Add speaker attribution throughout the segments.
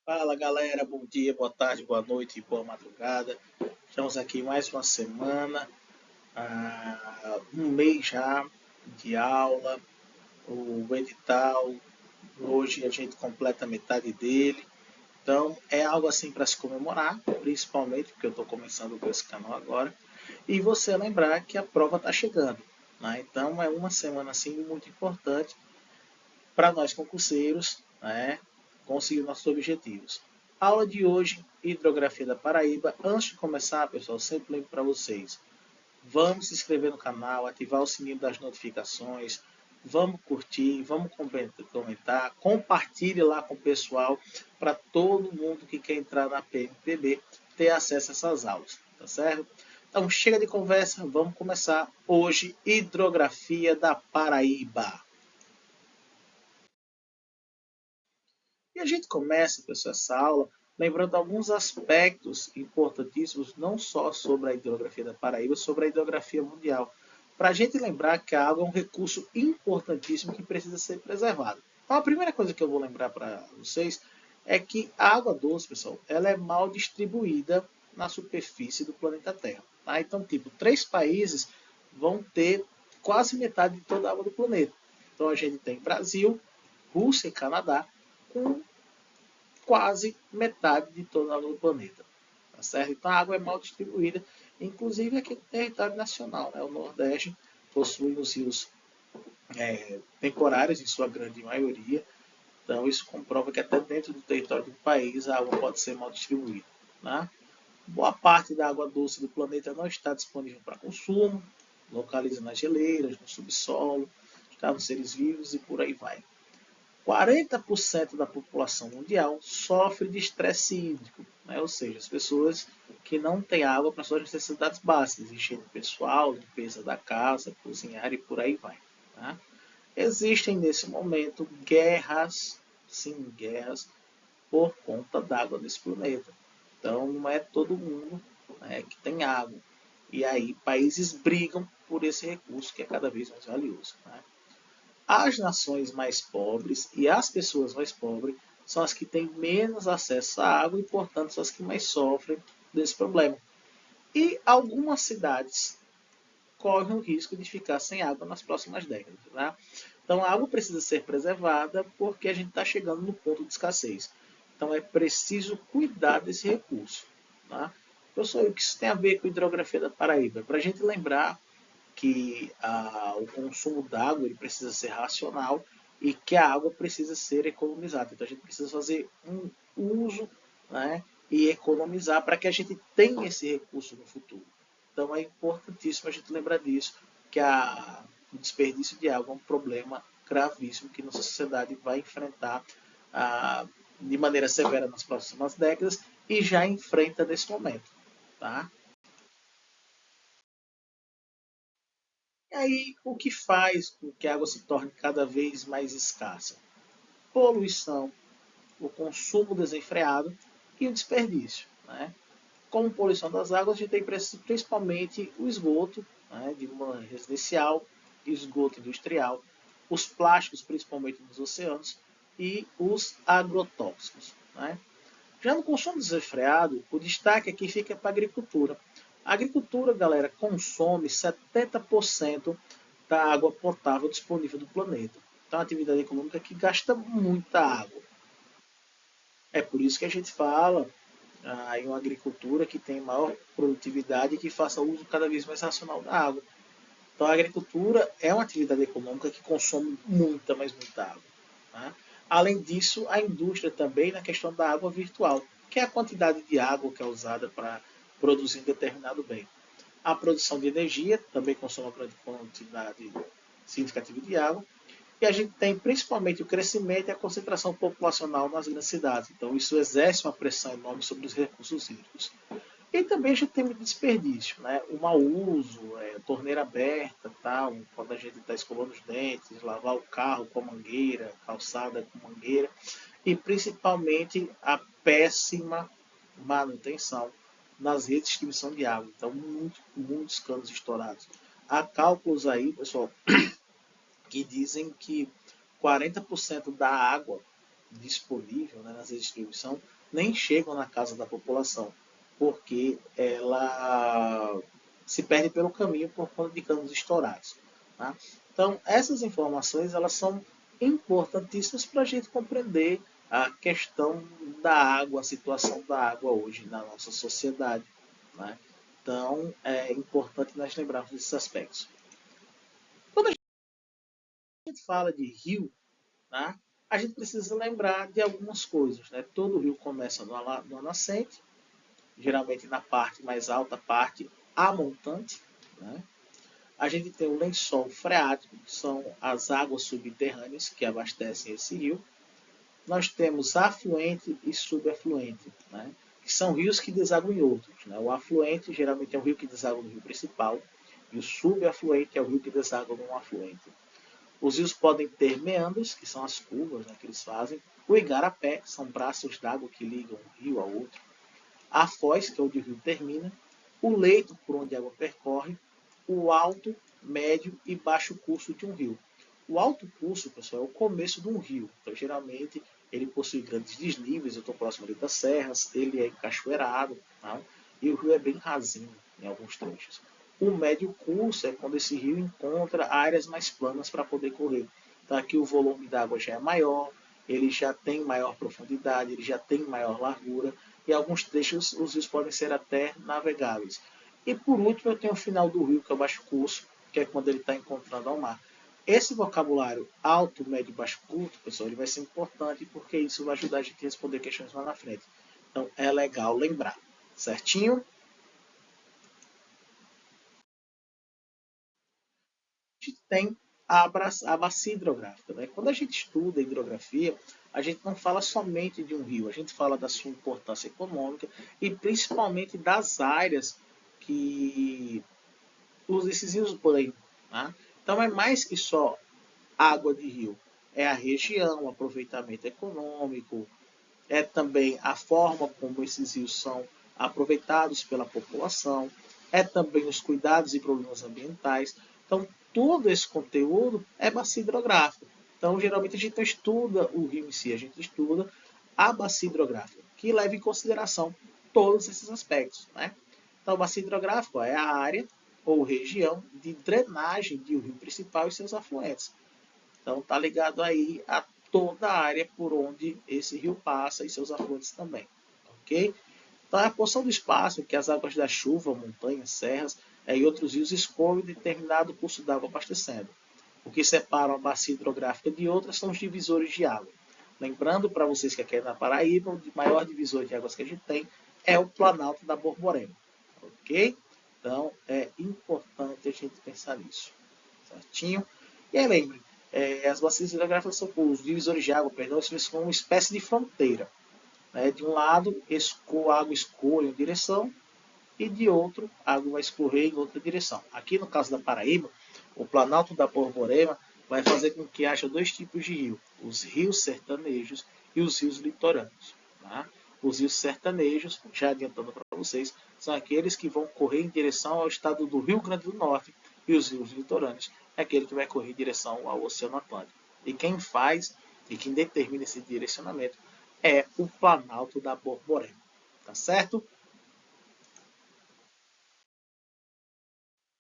Speaker 1: Fala galera, bom dia, boa tarde, boa noite e boa madrugada. Estamos aqui mais uma semana, um mês já de aula, o edital. Hoje a gente completa a metade dele. Então é algo assim para se comemorar, principalmente porque eu estou começando com esse canal agora. E você lembrar que a prova está chegando, né? Então é uma semana assim muito importante para nós concurseiros, né, conseguir nossos objetivos. Aula de hoje, Hidrografia da Paraíba. Antes de começar, pessoal, sempre lembro para vocês, vamos se inscrever no canal, ativar o sininho das notificações, vamos curtir, vamos comentar, compartilhe lá com o pessoal para todo mundo que quer entrar na PMPB ter acesso a essas aulas, tá certo? Então chega de conversa, vamos começar hoje Hidrografia da Paraíba. E a gente começa, pessoal, essa aula lembrando alguns aspectos importantíssimos, não só sobre a hidrografia da Paraíba, sobre a hidrografia mundial. Para a gente lembrar que a água é um recurso importantíssimo que precisa ser preservado. Então, a primeira coisa que eu vou lembrar para vocês é que a água doce, pessoal, ela é mal distribuída na superfície do planeta Terra. Tá? Então, tipo, 3 países vão ter quase metade de toda a água do planeta. Então, a gente tem Brasil, Rússia e Canadá, com quase metade de toda a água do planeta. Tá certo? Então a água é mal distribuída, inclusive aqui no território nacional. Né? O Nordeste possui os rios temporários, em sua grande maioria. Então isso comprova que até dentro do território do país a água pode ser mal distribuída. Né? Boa parte da água doce do planeta não está disponível para consumo, localiza nas geleiras, no subsolo, está nos seres vivos e por aí vai. 40% da população mundial sofre de estresse hídrico, né? Ou seja, as pessoas que não têm água para suas necessidades básicas, higiene pessoal, limpeza da casa, cozinhar e por aí vai. Tá? Existem nesse momento guerras, sim, guerras, por conta d'água nesse planeta. Então não é todo mundo, né, que tem água. E aí países brigam por esse recurso que é cada vez mais valioso. Né? As nações mais pobres e as pessoas mais pobres são as que têm menos acesso à água e, portanto, são as que mais sofrem desse problema. E algumas cidades correm o risco de ficar sem água nas próximas décadas. Né? Então, a água precisa ser preservada porque a gente está chegando no ponto de escassez. Então, é preciso cuidar desse recurso. Tá? Professor, o que isso tem a ver com a hidrografia da Paraíba? Para a gente lembrar que o consumo d'água ele precisa ser racional e que a água precisa ser economizada. Então a gente precisa fazer um uso, né, e economizar para que a gente tenha esse recurso no futuro. Então é importantíssimo a gente lembrar disso, que o desperdício de água é um problema gravíssimo que nossa sociedade vai enfrentar de maneira severa nas próximas décadas e já enfrenta nesse momento. Tá? E aí, o que faz com que a água se torne cada vez mais escassa? Poluição, o consumo desenfreado e o desperdício. Né? Como poluição das águas, a gente tem principalmente o esgoto, né, de uma residencial, esgoto industrial, os plásticos, principalmente nos oceanos, e os agrotóxicos. Né? Já no consumo desenfreado, o destaque aqui fica para a agricultura. A agricultura, galera, consome 70% da água potável disponível do planeta. Então, é uma atividade econômica que gasta muita água. É por isso que a gente fala em uma agricultura que tem maior produtividade e que faça uso cada vez mais racional da água. Então, a agricultura é uma atividade econômica que consome muita, mas muita água. Tá? Além disso, a indústria também na questão da água virtual, que é a quantidade de água que é usada para produzir um determinado bem. A produção de energia também consome uma quantidade significativa de água. E a gente tem principalmente o crescimento e a concentração populacional nas grandes cidades. Então, isso exerce uma pressão enorme sobre os recursos hídricos. E também a gente tem muito desperdício, né? O mau uso, torneira aberta, tal, quando a gente está escovando os dentes, lavar o carro com a mangueira, calçada com mangueira, e principalmente a péssima manutenção nas redes de distribuição de água. Então, muitos canos estourados. Há cálculos aí, pessoal, que dizem que 40% da água disponível, né, nas distribuição, nem chegam na casa da população, porque ela se perde pelo caminho por conta de canos estourados. Tá? Então, essas informações elas são importantíssimas para a gente compreender a questão da água, a situação da água hoje na nossa sociedade. Né? Então, é importante nós lembrarmos desses aspectos. Quando a gente fala de rio, tá? A gente precisa lembrar de algumas coisas. Né? Todo rio começa no nascente, geralmente na parte mais alta, parte amontante. Né? A gente tem o lençol freático, que são as águas subterrâneas que abastecem esse rio. Nós temos afluente e subafluente, né? Que são rios que desaguam em outros. Né? O afluente geralmente é um rio que deságua no rio principal, e o subafluente é o rio que deságua num afluente. Os rios podem ter meandros, que são as curvas, né, que eles fazem. O igarapé, que são braços d'água que ligam um rio a outro. A foz, que é onde o rio termina. O leito, por onde a água percorre. O alto, médio e baixo curso de um rio. O alto curso, pessoal, é o começo de um rio. Então, geralmente, ele possui grandes desníveis. Eu estou próximo ali das serras. Ele é encachoeirado. Tá? E o rio é bem rasinho em alguns trechos. O médio curso é quando esse rio encontra áreas mais planas para poder correr. Então, aqui o volume da água já é maior, ele já tem maior profundidade, ele já tem maior largura, e alguns trechos os rios podem ser até navegáveis. E por último, eu tenho o final do rio, que é o baixo curso, que é quando ele está encontrando ao mar. Esse vocabulário alto, médio e baixo curto, pessoal, ele vai ser importante porque isso vai ajudar a gente a responder questões lá na frente. Então, é legal lembrar, certinho? A gente tem a bacia hidrográfica. Né? Quando a gente estuda hidrografia, a gente não fala somente de um rio, a gente fala da sua importância econômica e principalmente das áreas que esses rios podem. Né? Então é mais que só água de rio, é a região, o aproveitamento econômico, é também a forma como esses rios são aproveitados pela população, é também os cuidados e problemas ambientais. Então, todo esse conteúdo é bacia hidrográfica. Então, geralmente a gente não estuda o rio em si, a gente estuda a bacia hidrográfica, que leva em consideração todos esses aspectos. Né? Então, a bacia hidrográfica é a área ou região de drenagem de um rio principal e seus afluentes. Então está ligado aí a toda a área por onde esse rio passa e seus afluentes também. Ok? Então é a porção do espaço que as águas da chuva, montanhas, serras e outros rios escoam determinado curso d'água abastecendo. O que separa uma bacia hidrográfica de outra são os divisores de água. Lembrando para vocês que aqui é na Paraíba, o maior divisor de águas que a gente tem é o Planalto da Borborema. Ok? Então é importante a gente pensar nisso. Certinho? E aí lembre, as bacias hidrográficas são os divisores de água, perdão, são uma espécie de fronteira. Né? De um lado, a água escorre em uma direção e de outro, a água vai escorrer em outra direção. Aqui no caso da Paraíba, o Planalto da Borborema vai fazer com que haja dois tipos de rio, os rios sertanejos e os rios litorâneos. Tá? Os rios sertanejos, já adiantando para vocês, são aqueles que vão correr em direção ao estado do Rio Grande do Norte, e os rios litorâneos é aquele que vai correr em direção ao Oceano Atlântico. E quem faz e quem determina esse direcionamento é o Planalto da Borborema. Tá certo?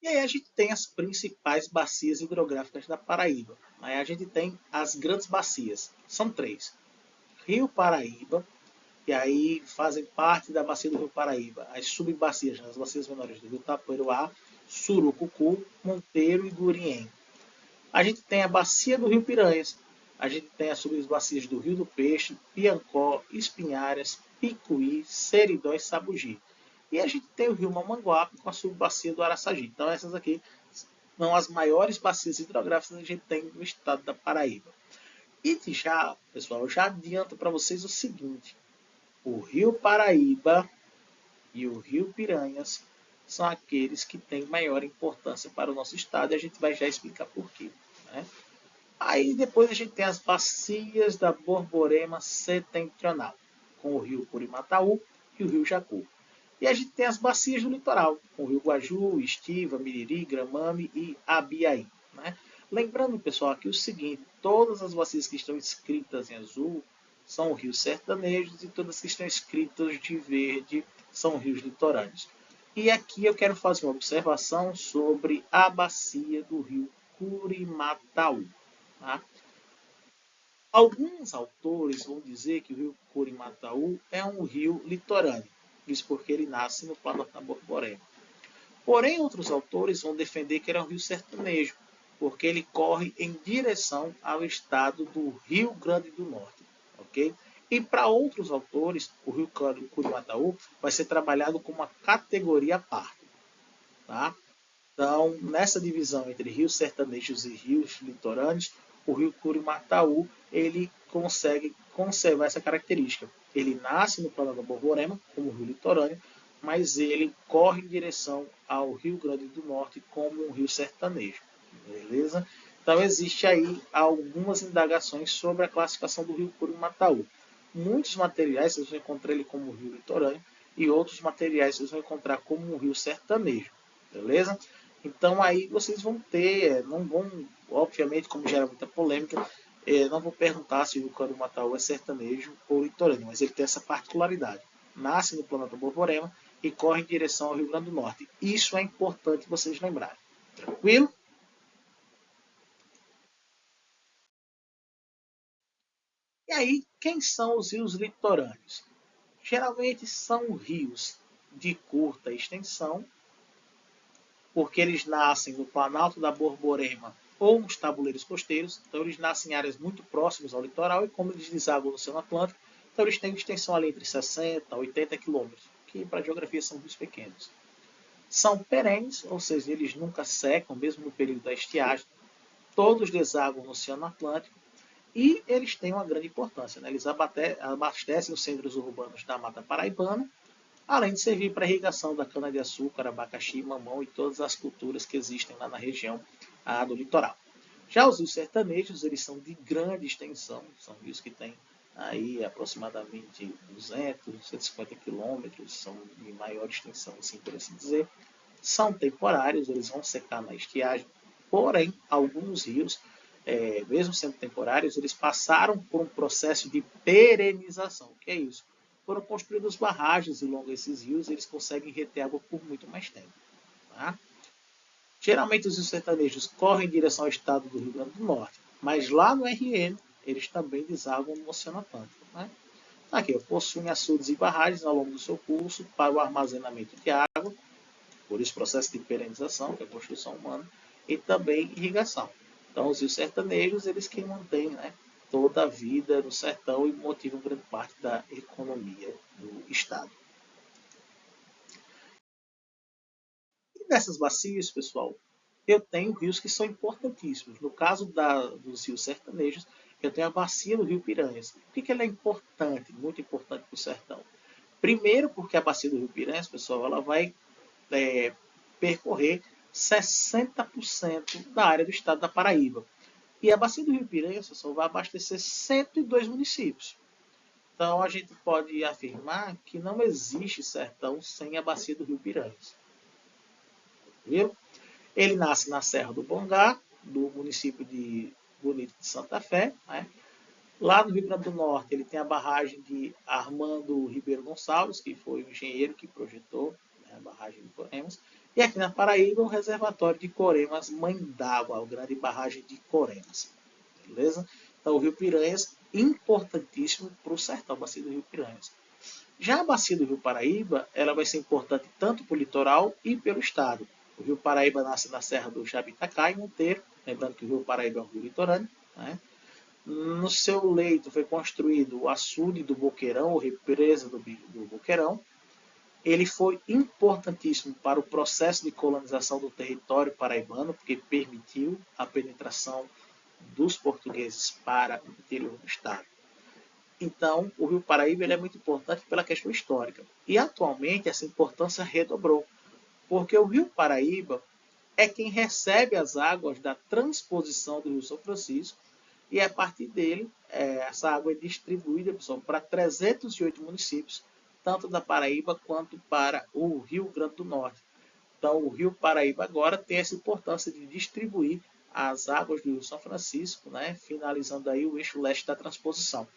Speaker 1: E aí a gente tem as principais bacias hidrográficas da Paraíba. Aí a gente tem as grandes bacias, são três. Rio Paraíba, e aí fazem parte da bacia do Rio Paraíba. As subbacias, as bacias menores do Rio Taperoá, Surucucu, Monteiro e Gurien. A gente tem a bacia do Rio Piranhas. A gente tem as subbacias do Rio do Peixe, Piancó, Espinharas, Picuí, Seridó e Sabugi. E a gente tem o Rio Mamanguape com a subbacia do Araçagi. Então essas aqui são as maiores bacias hidrográficas que a gente tem no estado da Paraíba. E já, pessoal, eu já adianto para vocês o seguinte. O Rio Paraíba e o Rio Piranhas são aqueles que têm maior importância para o nosso estado e a gente vai já explicar por quê. Né? Aí depois a gente tem as bacias da Borborema Setentrional, com o rio Curimataú e o rio Jacu. E a gente tem as bacias do litoral, com o rio Guaju, Estiva, Miriri, Gramame e Abiaí. Né? Lembrando, pessoal, aqui o seguinte, todas as bacias que estão escritas em azul são rios sertanejos e todas que estão escritas de verde são rios litorâneos. E aqui eu quero fazer uma observação sobre a bacia do rio Curimataú. Tá? Alguns autores vão dizer que o rio Curimataú é um rio litorâneo, isso porque ele nasce no Planalto da Borborema. Porém, outros autores vão defender que ele é um rio sertanejo, porque ele corre em direção ao estado do Rio Grande do Norte. Ok? E para outros autores, o rio Curimataú vai ser trabalhado como uma categoria à parte. Tá? Então, nessa divisão entre rios sertanejos e rios litorâneos, o rio Curimataú ele consegue conservar essa característica. Ele nasce no Planalto da Borborema, como rio litorâneo, mas ele corre em direção ao Rio Grande do Norte como um rio sertanejo. Beleza? Então, existe aí algumas indagações sobre a classificação do rio Curimataú. Muitos materiais vocês vão encontrar ele como rio litorâneo e outros materiais vocês vão encontrar como um rio sertanejo. Beleza? Então aí vocês vão ter, não vão, obviamente, como gera muita polêmica, não vou perguntar se o Curimataú é sertanejo ou litorâneo, mas ele tem essa particularidade. Nasce no Planalto Borborema e corre em direção ao Rio Grande do Norte. Isso é importante vocês lembrarem. Tranquilo? E aí, quem são os rios litorâneos? Geralmente são rios de curta extensão, porque eles nascem no Planalto da Borborema ou nos tabuleiros costeiros, então eles nascem em áreas muito próximas ao litoral e como eles desaguam no Oceano Atlântico, então eles têm extensão ali entre 60 a 80 quilômetros, que para a geografia são rios pequenos. São perenes, ou seja, eles nunca secam, mesmo no período da estiagem, todos desaguam no Oceano Atlântico e eles têm uma grande importância. Né? Eles abastecem os centros urbanos da Mata Paraibana, além de servir para a irrigação da cana-de-açúcar, abacaxi, mamão e todas as culturas que existem lá na região do litoral. Já os rios sertanejos, eles são de grande extensão, são rios que têm aí aproximadamente 200, 150 quilômetros, são de maior extensão, assim por assim dizer. São temporários, eles vão secar na estiagem, porém, alguns rios, mesmo sendo temporários, eles passaram por um processo de perenização. O que é isso? Foram construídas barragens e longo esses rios, eles conseguem reter água por muito mais tempo. Tá? Geralmente os rios sertanejos correm em direção ao estado do Rio Grande do Norte, mas lá no RN eles também desaguam no Oceano Atlântico. Né? Aqui, possuem açudes e barragens ao longo do seu curso para o armazenamento de água, por isso processo de perenização, que é a construção humana, e também irrigação. Então os rios sertanejos, eles que mantêm, né, toda a vida no sertão e motivam grande parte da economia do estado. E dessas bacias, pessoal, eu tenho rios que são importantíssimos. No caso dos rios sertanejos, eu tenho a bacia do Rio Piranhas. Por que ela é importante, muito importante para o sertão? Primeiro, porque a bacia do Rio Piranhas, pessoal, ela vai percorrer 60% da área do estado da Paraíba. E a bacia do Rio Piranhas, pessoal, vai abastecer 102 municípios. Então a gente pode afirmar que não existe sertão sem a bacia do Rio Piranhas. Viu? Ele nasce na Serra do Bongá, do município de Bonito de Santa Fé. Né? Lá no Rio Grande do Norte, ele tem a barragem de Armando Ribeiro Gonçalves, que foi o engenheiro que projetou, né, a barragem de Coremas. E aqui na Paraíba, o reservatório de Coremas, Mãe d'Água, a grande barragem de Coremas. Beleza? Então, o Rio Piranhas, importantíssimo para o sertão, a bacia do Rio Piranhas. Já a bacia do Rio Paraíba, ela vai ser importante tanto para o litoral e pelo estado. O Rio Paraíba nasce na Serra do Jabitacá, em Monteiro, lembrando que o Rio Paraíba é um rio litorâneo. Né? No seu leito foi construído o açude do Boqueirão, ou represa do Boqueirão. Ele foi importantíssimo para o processo de colonização do território paraibano, porque permitiu a penetração dos portugueses para o interior do estado. Então, o Rio Paraíba ele é muito importante pela questão histórica. E atualmente essa importância redobrou, porque o Rio Paraíba é quem recebe as águas da transposição do Rio São Francisco e a partir dele, essa água é distribuída, pessoal, para 308 municípios, tanto da Paraíba quanto para o Rio Grande do Norte. Então, o Rio Paraíba agora tem essa importância de distribuir as águas do Rio São Francisco, né, finalizando aí o eixo leste da transposição.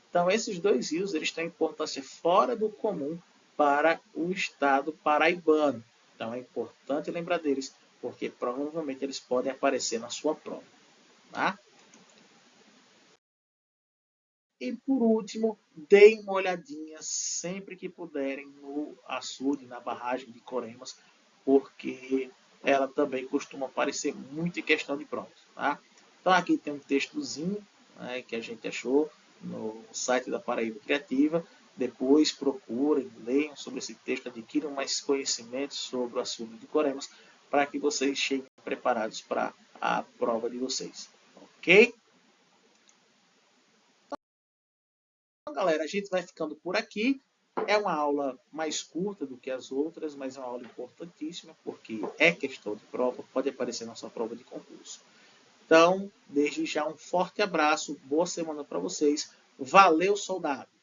Speaker 1: Então, esses dois rios eles têm importância fora do comum para o estado paraibano. Então, é importante lembrar deles, porque provavelmente eles podem aparecer na sua prova. Tá? E por último, deem uma olhadinha sempre que puderem no açude, na barragem de Coremas, porque ela também costuma aparecer muito em questão de provas. Tá? Então aqui tem um textozinho, né, que a gente achou no site da Paraíba Criativa. Depois procurem, leiam sobre esse texto, adquiram mais conhecimentos sobre o açude de Coremas, para que vocês cheguem preparados para a prova de vocês. Ok? Então, galera, a gente vai ficando por aqui. É uma aula mais curta do que as outras, mas é uma aula importantíssima, porque é questão de prova, pode aparecer na sua prova de concurso. Então, desde já um forte abraço, boa semana para vocês. Valeu, soldado!